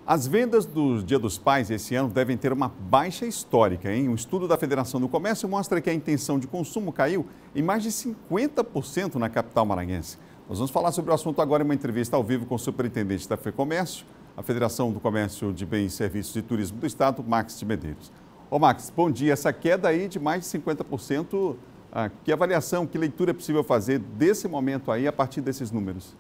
As vendas do Dia dos Pais esse ano devem ter uma baixa histórica, hein? Um estudo da Federação do Comércio mostra que a intenção de consumo caiu em mais de 50% na capital maranhense. Nós vamos falar sobre o assunto agora em uma entrevista ao vivo com o superintendente da FEComércio, a Federação do Comércio de Bens, Serviços e Turismo do Estado, Max de Medeiros. Ô Max, bom dia. Essa queda aí de mais de 50%, que avaliação, que leitura é possível fazer desse momento aí a partir desses números?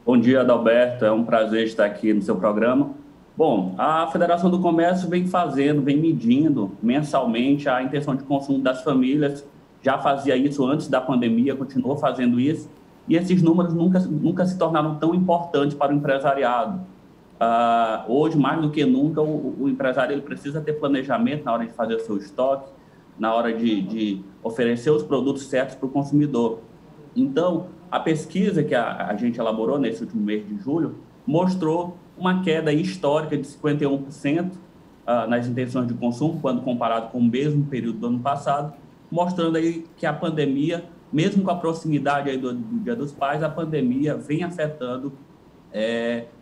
Bom dia, Adalberto. É um prazer estar aqui no seu programa. Bom, a Federação do Comércio vem medindo mensalmente a intenção de consumo das famílias. Já fazia isso antes da pandemia, continuou fazendo isso. E esses números nunca se tornaram tão importantes para o empresariado. Hoje, mais do que nunca, o empresário ele precisa ter planejamento na hora de fazer o seu estoque, na hora de oferecer os produtos certos para o consumidor. Então, a pesquisa que a gente elaborou nesse último mês de julho mostrou uma queda histórica de 51% nas intenções de consumo, quando comparado com o mesmo período do ano passado, mostrando aí que a pandemia, mesmo com a proximidade aí do Dia dos Pais, a pandemia vem afetando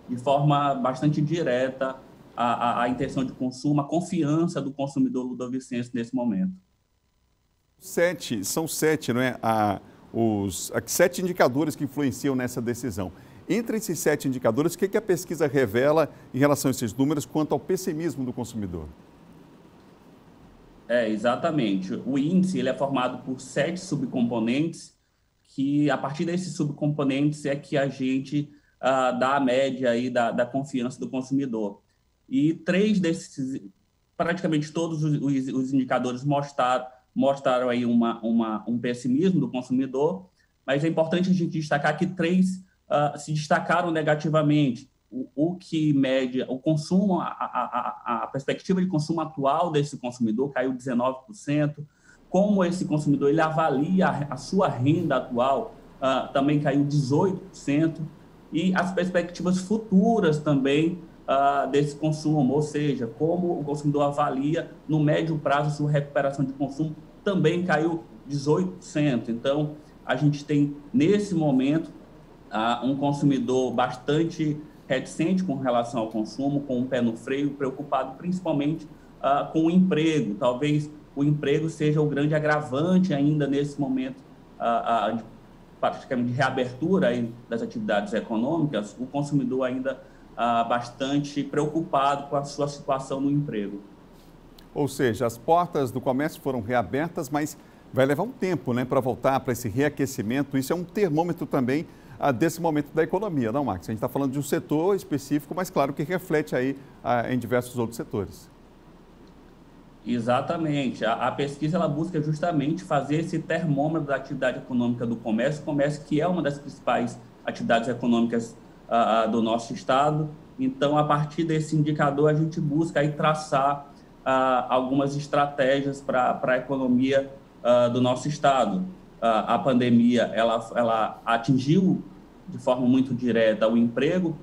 de forma bastante direta a intenção de consumo, a confiança do consumidor ludovicense nesse momento. São sete, não é? Os 7 indicadores que influenciam nessa decisão. Entre esses 7 indicadores, o que a pesquisa revela em relação a esses números quanto ao pessimismo do consumidor? Exatamente. O índice ele é formado por 7 subcomponentes, que a partir desses subcomponentes é que a gente dá a média aí da confiança do consumidor. E 3 desses, praticamente todos os indicadores mostraram aí um pessimismo do consumidor, mas é importante a gente destacar que 3 se destacaram negativamente. O que mede o consumo, a perspectiva de consumo atual desse consumidor caiu 19%. Como esse consumidor ele avalia a sua renda atual, também caiu 18%. E as perspectivas futuras também desse consumo, ou seja, como o consumidor avalia no médio prazo a sua recuperação de consumo, também caiu 18%. Então, a gente tem, nesse momento, um consumidor bastante reticente com relação ao consumo, com o pé no freio, preocupado principalmente com o emprego. Talvez o emprego seja o grande agravante ainda nesse momento praticamente de reabertura aí das atividades econômicas, o consumidor ainda bastante preocupado com a sua situação no emprego. Ou seja, as portas do comércio foram reabertas, mas vai levar um tempo, né, para voltar para esse reaquecimento. Isso é um termômetro também desse momento da economia, não, Max? A gente está falando de um setor específico, mas claro que reflete aí em diversos outros setores. Exatamente. A pesquisa ela busca justamente fazer esse termômetro da atividade econômica do comércio, que é uma das principais atividades econômicas do nosso estado. Então, a partir desse indicador, a gente busca aí traçar algumas estratégias para a economia do nosso estado. A pandemia ela atingiu de forma muito direta o emprego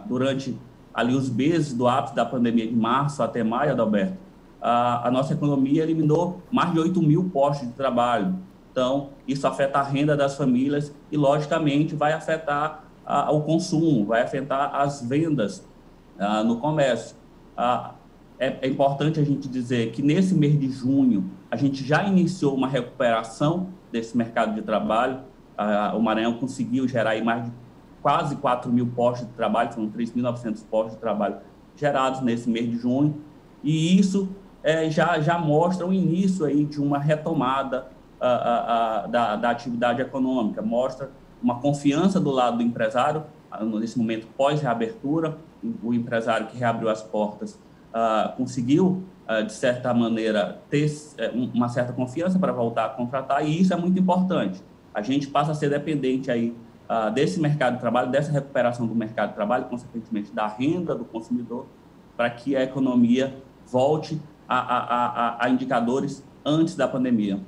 durante ali os meses do ápice da pandemia de março até maio, Adalberto. A nossa economia eliminou mais de 8 mil postos de trabalho. Então, isso afeta a renda das famílias e, logicamente, vai afetar o consumo, vai afetar as vendas no comércio. É importante a gente dizer que, nesse mês de junho, a gente já iniciou uma recuperação desse mercado de trabalho. O Maranhão conseguiu gerar aí mais de quase 4 mil postos de trabalho, são 3.900 postos de trabalho gerados nesse mês de junho. E isso já mostra o início aí de uma retomada da atividade econômica, mostra uma confiança do lado do empresário, nesse momento pós-reabertura. O empresário que reabriu as portas conseguiu, de certa maneira, ter uma certa confiança para voltar a contratar, e isso é muito importante. A gente passa a ser dependente aí, desse mercado de trabalho, dessa recuperação do mercado de trabalho, consequentemente da renda do consumidor, para que a economia volte a indicadores antes da pandemia.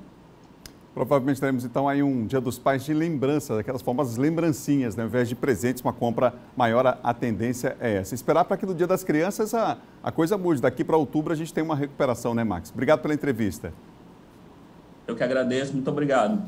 Provavelmente teremos, então, aí um Dia dos Pais de lembrança, daquelas famosas lembrancinhas, né? Ao invés de presentes, uma compra maior, a tendência é essa. Esperar para que no Dia das Crianças a coisa mude. Daqui para outubro a gente tem uma recuperação, né, Max? Obrigado pela entrevista. Eu que agradeço, muito obrigado.